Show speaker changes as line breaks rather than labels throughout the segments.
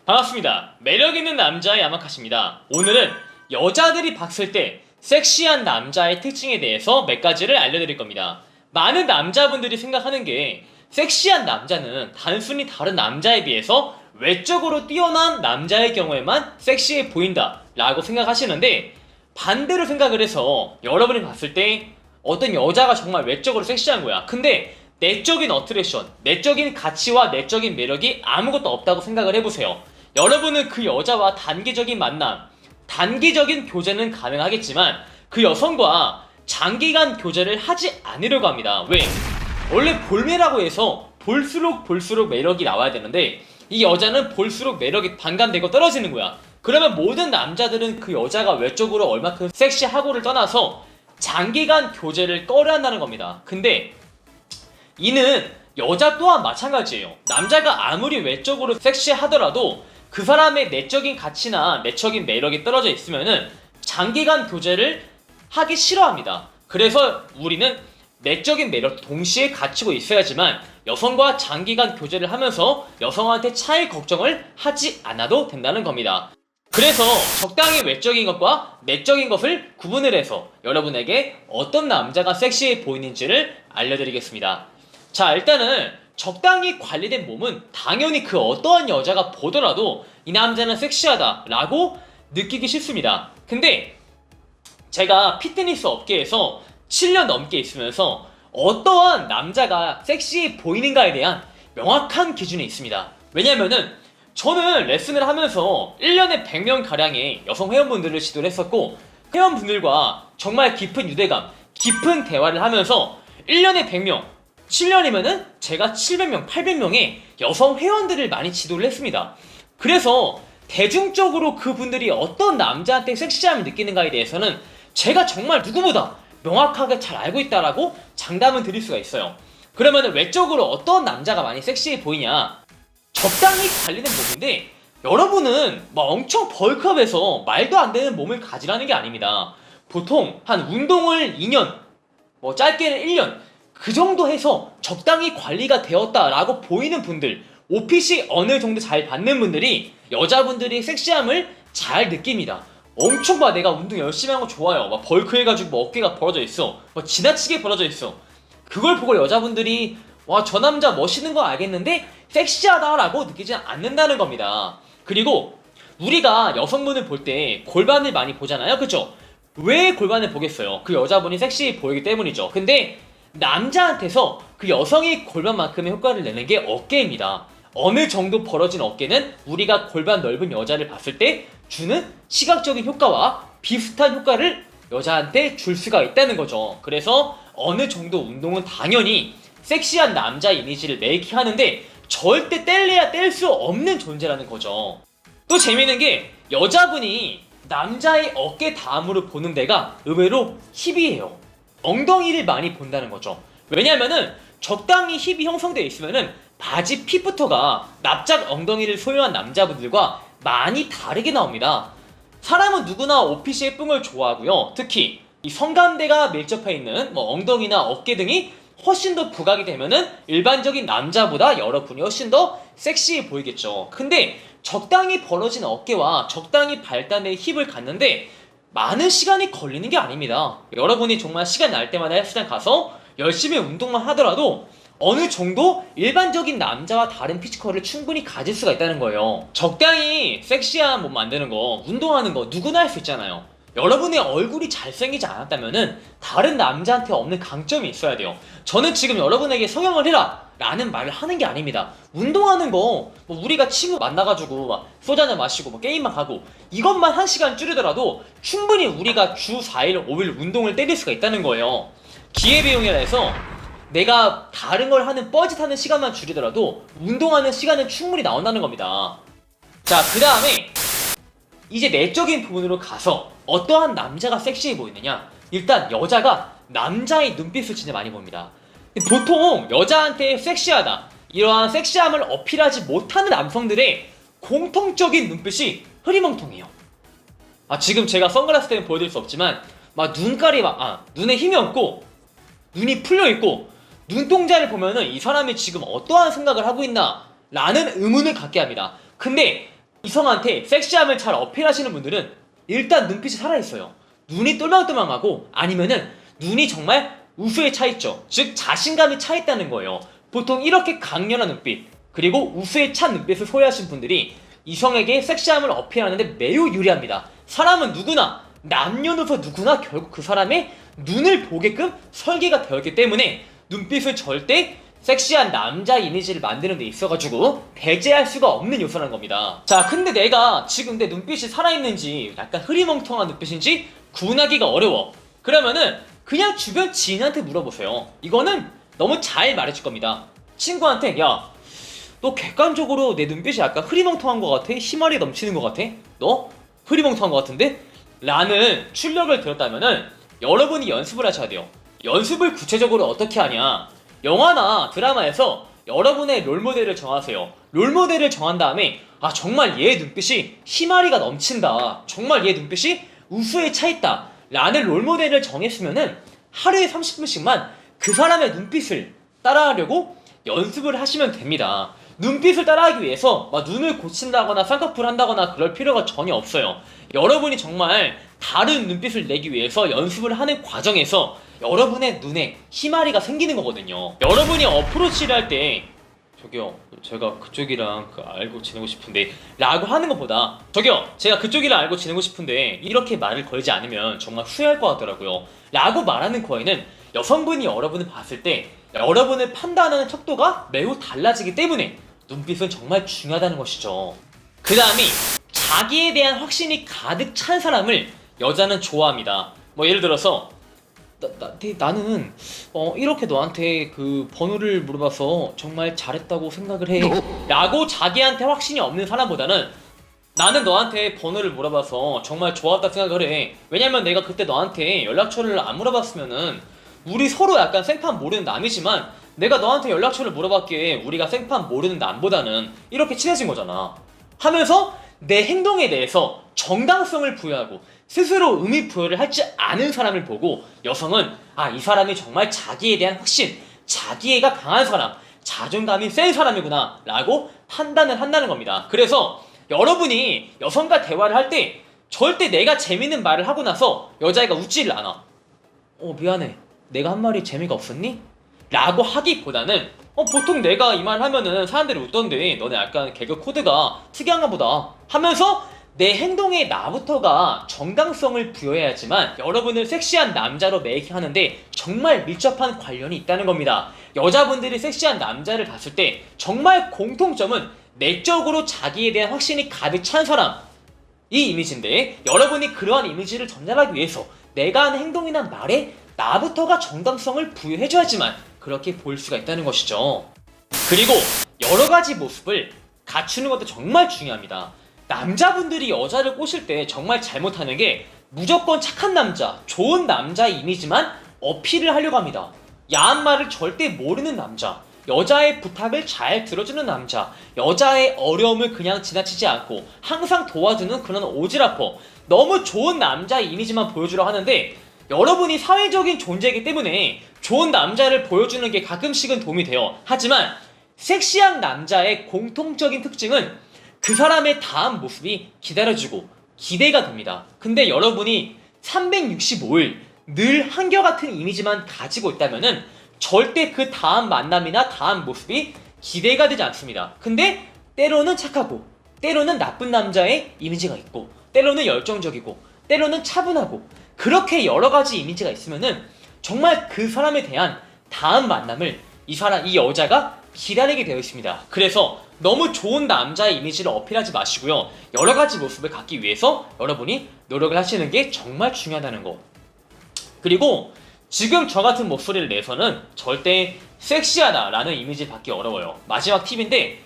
반갑습니다. 매력있는 남자의 야마카시입니다. 오늘은 여자들이 봤을 때 섹시한 남자의 특징에 대해서 몇 가지를 알려드릴 겁니다. 많은 남자분들이 생각하는 게 섹시한 남자는 단순히 다른 남자에 비해서 외적으로 뛰어난 남자의 경우에만 섹시해 보인다 라고 생각하시는데, 반대로 생각을 해서 여러분이 봤을 때 어떤 여자가 정말 외적으로 섹시한 거야. 근데 내적인 어트랙션, 내적인 가치와 내적인 매력이 아무것도 없다고 생각을 해보세요. 여러분은 그 여자와 단기적인 만남, 단기적인 교제는 가능하겠지만 그 여성과 장기간 교제를 하지 않으려고 합니다. 왜? 원래 볼매라고 해서 볼수록 매력이 나와야 되는데, 이 여자는 볼수록 매력이 반감되고 떨어지는 거야. 그러면 모든 남자들은 그 여자가 외적으로 얼마큼 섹시하고를 떠나서 장기간 교제를 꺼려한다는 겁니다. 근데 이는 여자 또한 마찬가지예요. 남자가 아무리 외적으로 섹시하더라도 그 사람의 내적인 가치나 내적인 매력이 떨어져 있으면은 장기간 교제를 하기 싫어합니다. 그래서 우리는 내적인 매력 동시에 갖추고 있어야지만 여성과 장기간 교제를 하면서 여성한테 차일 걱정을 하지 않아도 된다는 겁니다. 그래서 적당히 외적인 것과 내적인 것을 구분을 해서 여러분에게 어떤 남자가 섹시해 보이는지를 알려드리겠습니다. 자, 일단은 적당히 관리된 몸은 당연히 그 어떠한 여자가 보더라도 이 남자는 섹시하다 라고 느끼기 쉽습니다. 근데 제가 피트니스 업계에서 7년 넘게 있으면서 어떠한 남자가 섹시해 보이는가에 대한 명확한 기준이 있습니다. 왜냐면은 저는 레슨을 하면서 1년에 100명가량의 여성 회원분들을 지도를 했었고, 회원분들과 정말 깊은 유대감, 깊은 대화를 하면서 1년에 100명, 7년이면은 제가 700명, 800명의 여성 회원들을 많이 지도를 했습니다. 그래서 대중적으로 그분들이 어떤 남자한테 섹시함을 느끼는가에 대해서는 제가 정말 누구보다 명확하게 잘 알고 있다라고 장담을 드릴 수가 있어요. 그러면 외적으로 어떤 남자가 많이 섹시해 보이냐? 적당히 관리된 몸인데, 여러분은 막 엄청 벌크업해서 말도 안 되는 몸을 가지라는 게 아닙니다. 보통 한 운동을 2년, 뭐 짧게는 1년 그 정도 해서 적당히 관리가 되었다라고 보이는 분들, 옷핏이 어느 정도 잘 받는 분들이 여자분들이 섹시함을 잘 느낍니다. 엄청 봐, 내가 운동 열심히 하는 거 좋아요. 막 벌크해가지고 뭐 어깨가 벌어져 있어, 뭐 지나치게 벌어져 있어. 그걸 보고 여자분들이 와, 저 남자 멋있는 거 알겠는데 섹시하다라고 느끼지 않는다는 겁니다. 그리고 우리가 여성분을 볼 때 골반을 많이 보잖아요, 그쵸? 왜 골반을 보겠어요? 그 여자분이 섹시해 보이기 때문이죠. 근데 남자한테서 그 여성이 골반만큼의 효과를 내는 게 어깨입니다. 어느 정도 벌어진 어깨는 우리가 골반 넓은 여자를 봤을 때 주는 시각적인 효과와 비슷한 효과를 여자한테 줄 수가 있다는 거죠. 그래서 어느 정도 운동은 당연히 섹시한 남자 이미지를 메이킹하는데 절대 뗄래야 뗄 수 없는 존재라는 거죠. 또 재밌는 게 여자분이 남자의 어깨 다음으로 보는 데가 의외로 힙이에요. 엉덩이를 많이 본다는 거죠. 왜냐면은 적당히 힙이 형성되어 있으면은 바지 핏부터가 납작 엉덩이를 소유한 남자분들과 많이 다르게 나옵니다. 사람은 누구나 옷핏이 예쁜 걸 좋아하고요. 특히 이 성감대가 밀접해 있는 뭐 엉덩이나 어깨 등이 훨씬 더 부각이 되면은 일반적인 남자보다 여러분이 훨씬 더 섹시해 보이겠죠. 근데 적당히 벌어진 어깨와 적당히 발달된 힙을 갖는데 많은 시간이 걸리는 게 아닙니다. 여러분이 정말 시간 날 때마다 헬스장 가서 열심히 운동만 하더라도 어느 정도 일반적인 남자와 다른 피지컬을 충분히 가질 수가 있다는 거예요. 적당히 섹시한 몸 만드는 거, 운동하는 거 누구나 할 수 있잖아요. 여러분의 얼굴이 잘생기지 않았다면은 다른 남자한테 없는 강점이 있어야 돼요. 저는 지금 여러분에게 성형을 해라 라는 말을 하는 게 아닙니다. 운동하는 거, 뭐 우리가 친구 만나가지고 막 소주 한잔 마시고 뭐 게임만 하고 이것만 1시간 줄이더라도 충분히 우리가 주 4일, 5일 운동을 때릴 수가 있다는 거예요. 기회비용이라 해서 내가 다른 걸 하는 뻘짓하는 시간만 줄이더라도 운동하는 시간은 충분히 나온다는 겁니다. 자, 그 다음에 이제 내적인 부분으로 가서 어떠한 남자가 섹시해 보이느냐. 일단 여자가 남자의 눈빛을 진짜 많이 봅니다. 보통 여자한테 섹시하다, 이러한 섹시함을 어필하지 못하는 남성들의 공통적인 눈빛이 흐리멍텅해요. 지금 제가 선글라스 때문에 보여드릴 수 없지만 막 눈깔이 눈에 힘이 없고 눈이 풀려있고 눈동자를 보면은 이 사람이 지금 어떠한 생각을 하고 있나 라는 의문을 갖게 합니다. 근데 이성한테 섹시함을 잘 어필하시는 분들은 일단 눈빛이 살아있어요. 눈이 똘망똘망하고 아니면은 눈이 정말 우수에 차있죠. 즉 자신감이 차있다는 거예요. 보통 이렇게 강렬한 눈빛 그리고 우수에 찬 눈빛을 소유하신 분들이 이성에게 섹시함을 어필하는데 매우 유리합니다. 사람은 누구나 남녀노소 누구나 결국 그 사람의 눈을 보게끔 설계가 되었기 때문에 눈빛을 절대 섹시한 남자 이미지를 만드는 데 있어가지고 배제할 수가 없는 요소라는 겁니다. 자, 근데 내가 지금 내 눈빛이 살아있는지 약간 흐리멍텅한 눈빛인지 구분하기가 어려워. 그러면은 그냥 주변 지인한테 물어보세요. 이거는 너무 잘 말해줄 겁니다. 친구한테 야, 너 객관적으로 내 눈빛이 약간 흐리멍텅한 것 같아? 희말이 넘치는 것 같아? 너 흐리멍텅한 것 같은데? 라는 출력을 들었다면은 여러분이 연습을 하셔야 돼요. 연습을 구체적으로 어떻게 하냐? 영화나 드라마에서 여러분의 롤모델을 정하세요. 롤모델을 정한 다음에 아 정말 얘 눈빛이 희마리가 넘친다. 정말 얘 눈빛이 우수에 차있다. 라는 롤모델을 정했으면은 하루에 30분씩만 그 사람의 눈빛을 따라하려고 연습을 하시면 됩니다. 눈빛을 따라하기 위해서 막 눈을 고친다거나 쌍꺼풀 한다거나 그럴 필요가 전혀 없어요. 여러분이 정말 다른 눈빛을 내기 위해서 연습을 하는 과정에서 여러분의 눈에 희마리가 생기는 거거든요. 여러분이 어프로치를 할 때 저기요 제가 그쪽이랑 알고 지내고 싶은데 라고 하는 것보다 저기요 제가 그쪽이랑 알고 지내고 싶은데 이렇게 말을 걸지 않으면 정말 후회할 것 같더라고요 라고 말하는 거에는 여성분이 여러분을 봤을 때 여러분을 판단하는 척도가 매우 달라지기 때문에 눈빛은 정말 중요하다는 것이죠. 그 다음이 자기에 대한 확신이 가득 찬 사람을 여자는 좋아합니다. 뭐 예를 들어서 나는 이렇게 너한테 그 번호를 물어봐서 정말 잘했다고 생각을 해 라고 자기한테 확신이 없는 사람보다는 나는 너한테 번호를 물어봐서 정말 좋았다 생각을 해. 왜냐면 내가 그때 너한테 연락처를 안 물어봤으면은 우리 서로 약간 생판 모르는 남이지만 내가 너한테 연락처를 물어봤기에 우리가 생판 모르는 남보다는 이렇게 친해진 거잖아 하면서 내 행동에 대해서 정당성을 부여하고 스스로 의미 부여를 하지 않은 사람을 보고 여성은 아, 이 사람이 정말 자기에 대한 확신, 자기애가 강한 사람, 자존감이 센 사람이구나 라고 판단을 한다는 겁니다. 그래서 여러분이 여성과 대화를 할 때 절대 내가 재밌는 말을 하고 나서 여자애가 웃지를 않아. 미안해, 내가 한 말이 재미가 없었니? 라고 하기보다는 보통 내가 이 말 하면은 사람들이 웃던데 너네 약간 개그 코드가 특이한가 보다 하면서 내 행동에 나부터가 정당성을 부여해야지만 여러분을 섹시한 남자로 메이킹하는데 정말 밀접한 관련이 있다는 겁니다. 여자분들이 섹시한 남자를 봤을 때 정말 공통점은 내적으로 자기에 대한 확신이 가득 찬 사람, 이 이미지인데 여러분이 그러한 이미지를 전달하기 위해서 내가 하는 행동이나 말에 나부터가 정당성을 부여해줘야지만 그렇게 보일 수가 있다는 것이죠. 그리고 여러가지 모습을 갖추는 것도 정말 중요합니다. 남자분들이 여자를 꼬실 때 정말 잘못하는 게 무조건 착한 남자, 좋은 남자의 이미지만 어필을 하려고 합니다. 야한 말을 절대 모르는 남자, 여자의 부탁을 잘 들어주는 남자, 여자의 어려움을 그냥 지나치지 않고 항상 도와주는 그런 오지라퍼, 너무 좋은 남자의 이미지만 보여주려 하는데 여러분이 사회적인 존재이기 때문에 좋은 남자를 보여주는 게 가끔씩은 도움이 돼요. 하지만 섹시한 남자의 공통적인 특징은 그 사람의 다음 모습이 기다려주고 기대가 됩니다. 근데 여러분이 365일 늘 한결같은 이미지만 가지고 있다면은 절대 그 다음 만남이나 다음 모습이 기대가 되지 않습니다. 근데 때로는 착하고 때로는 나쁜 남자의 이미지가 있고 때로는 열정적이고 때로는 차분하고 그렇게 여러가지 이미지가 있으면은 정말 그 사람에 대한 다음 만남을 이 여자가 기다리게 되어 있습니다. 그래서 너무 좋은 남자의 이미지를 어필하지 마시고요. 여러가지 모습을 갖기 위해서 여러분이 노력을 하시는 게 정말 중요하다는 거. 그리고 지금 저 같은 목소리를 내서는 절대 섹시하다라는 이미지를 받기 어려워요. 마지막 팁인데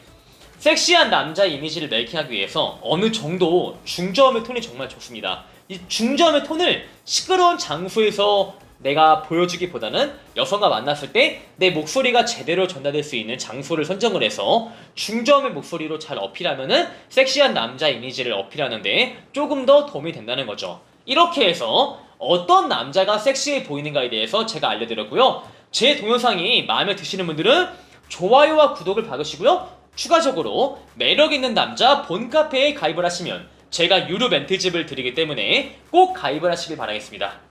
섹시한 남자의 이미지를 메이킹하기 위해서 어느 정도 중저음의 톤이 정말 좋습니다. 이 중저음의 톤을 시끄러운 장소에서 내가 보여주기보다는 여성과 만났을 때 내 목소리가 제대로 전달될 수 있는 장소를 선정을 해서 중저음의 목소리로 잘 어필하면은 섹시한 남자 이미지를 어필하는데 조금 더 도움이 된다는 거죠. 이렇게 해서 어떤 남자가 섹시해 보이는가에 대해서 제가 알려드렸고요. 제 동영상이 마음에 드시는 분들은 좋아요와 구독을 박으시고요. 추가적으로 매력있는 남자 본카페에 가입을 하시면 제가 유료 멘트집을 드리기 때문에 꼭 가입을 하시길 바라겠습니다.